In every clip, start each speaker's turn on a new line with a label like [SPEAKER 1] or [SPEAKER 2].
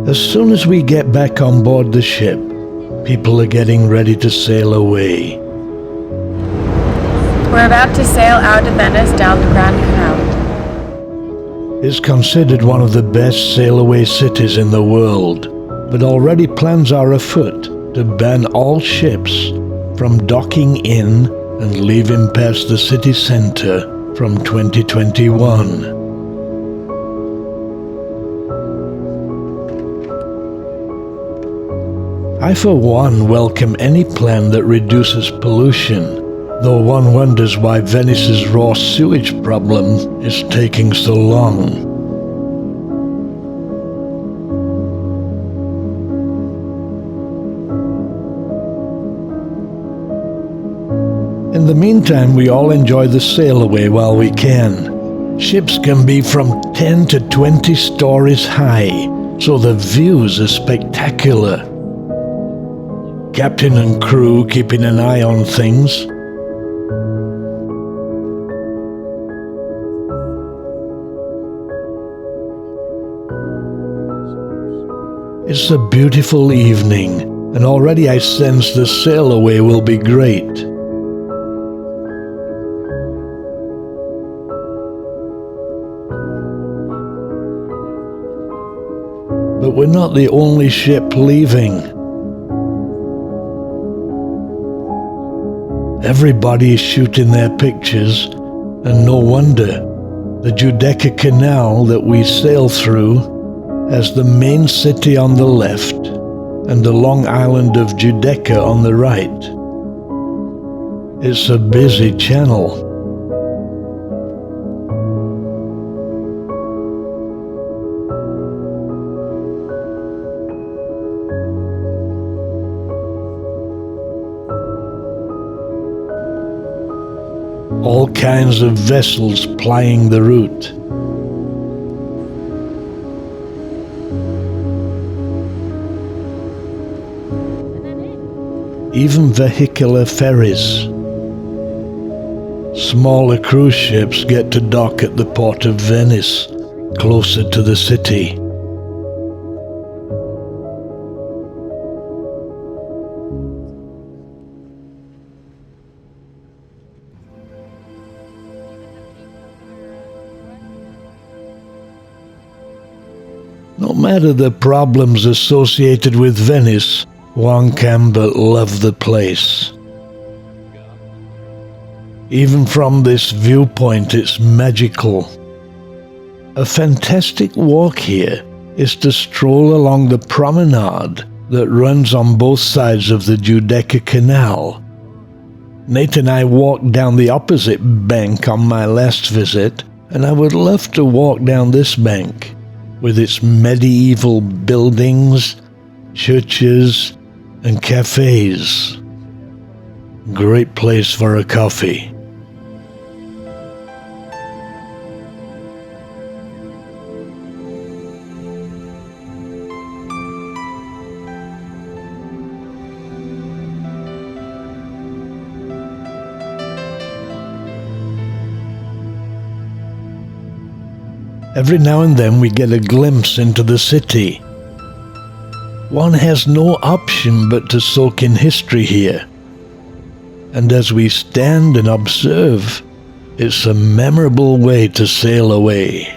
[SPEAKER 1] As soon as we get back on board the ship, people are getting ready to sail away.
[SPEAKER 2] We're about to sail out of Venice down the Grand Canal.
[SPEAKER 1] It's considered one of the best sail-away cities in the world, but already plans are afoot to ban all ships from docking in and leaving past the city centre from 2021. I for one welcome any plan that reduces pollution, though one wonders why Venice's raw sewage problem is taking so long. In the meantime, we all enjoy the sail away while we can. Ships can be from 10 to 20 stories high, so the views are spectacular. Captain and crew keeping an eye on things. It's a beautiful evening, and already I sense the sail away will be great. But we're not the only ship leaving. Everybody is shooting their pictures, and no wonder. The Giudecca Canal that we sail through has the main city on the left and the long island of Giudecca on the right. It's a busy channel. All kinds of vessels plying the route. Even vehicular ferries. Smaller cruise ships get to dock at the port of Venice, closer to the city. No matter the problems associated with Venice, one can but love the place. Even from this viewpoint, it's magical. A fantastic walk here is to stroll along the promenade that runs on both sides of the Giudecca Canal. Nate and I walked down the opposite bank on my last visit, and I would love to walk down this bank, with its medieval buildings, churches, and cafes. Great place for a coffee. Every now and then we get a glimpse into the city. One has no option but to soak in history here. And as we stand and observe, it's a memorable way to sail away.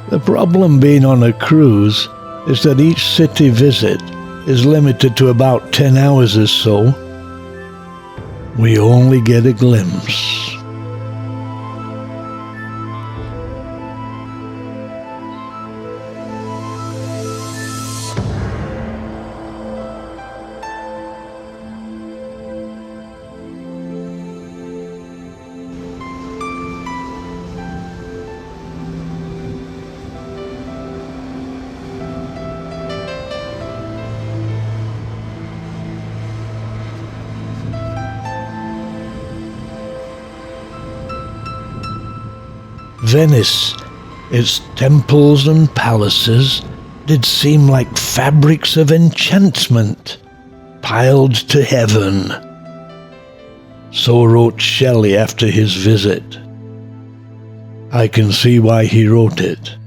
[SPEAKER 1] The problem being on a cruise is that each city visit is limited to about 10 hours or so. We only get a glimpse. Venice, its temples and palaces, did seem like fabrics of enchantment, piled to heaven. So wrote Shelley after his visit. I can see why he wrote it.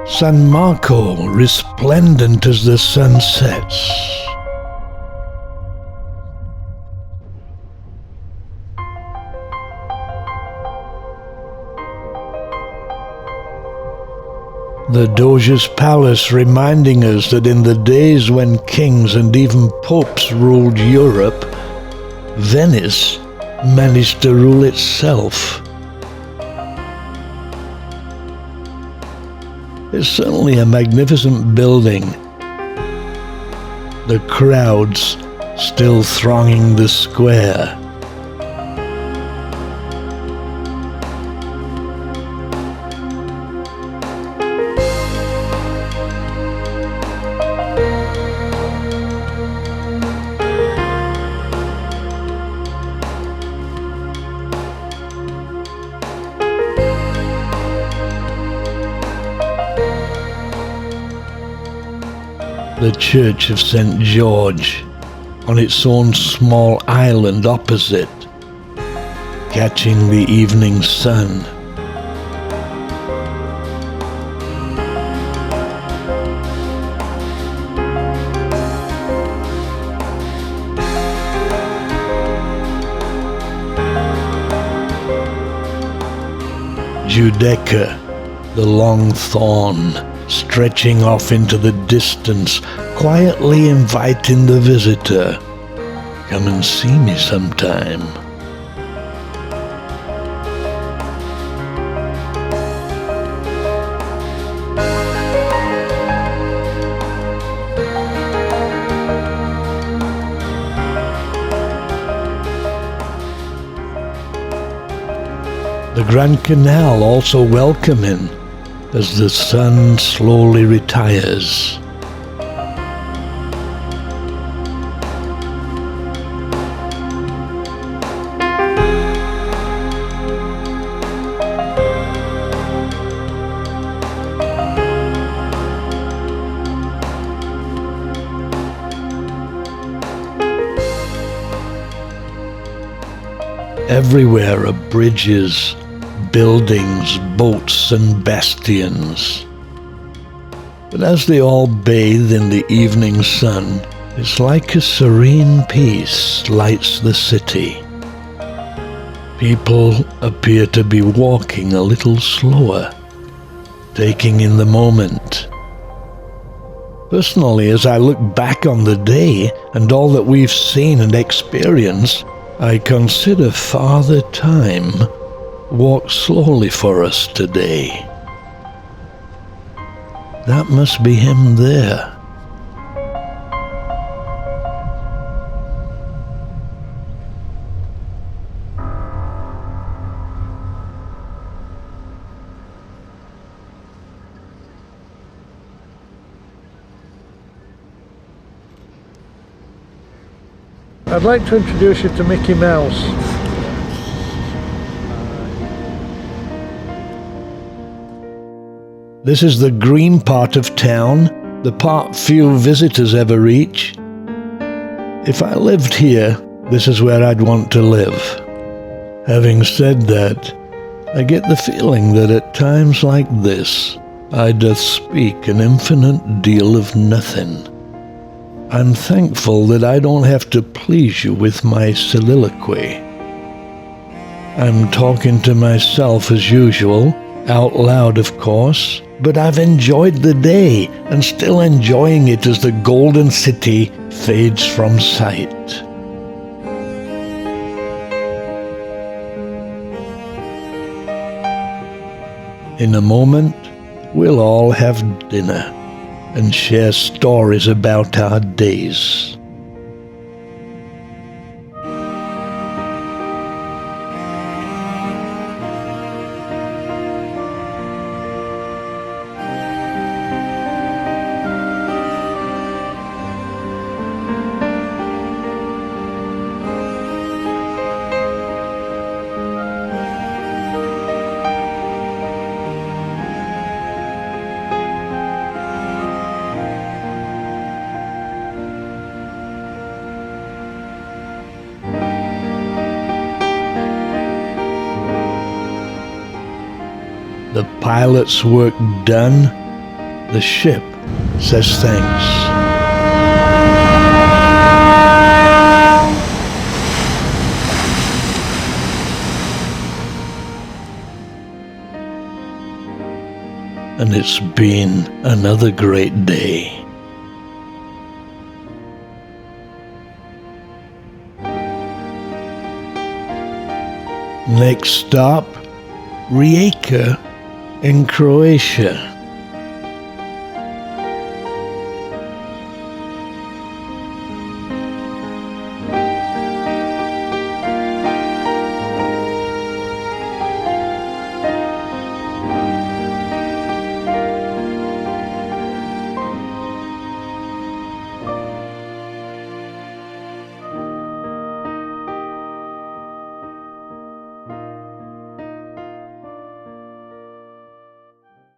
[SPEAKER 1] San Marco, resplendent as the sun sets. The Doge's palace reminding us that in the days when kings and even popes ruled Europe, Venice managed to rule itself. It's certainly a magnificent building. The crowds still thronging the square. The Church of St. George, on its own small island opposite, catching the evening sun. Giudecca, the long thorn, stretching off into the distance, quietly inviting the visitor, come and see me sometime. The Grand Canal also welcoming as the sun slowly retires. Everywhere are bridges, buildings, boats, and bastions. But as they all bathe in the evening sun, it's like a serene peace lights the city. People appear to be walking a little slower, taking in the moment. Personally, as I look back on the day and all that we've seen and experienced, I consider Father Time walk slowly for us today. That must be him there.
[SPEAKER 3] I'd like to introduce you to Mickey Mouse.
[SPEAKER 1] This is the green part of town, the part few visitors ever reach. If I lived here, this is where I'd want to live. Having said that, I get the feeling that at times like this, I doth speak an infinite deal of nothing. I'm thankful that I don't have to please you with my soliloquy. I'm talking to myself as usual, out loud of course, but I've enjoyed the day and still enjoying it as the golden city fades from sight. In a moment, we'll all have dinner and share stories about our days. pilot's work done, the ship says thanks. And it's been another great day. Next stop, Rijeka in Croatia.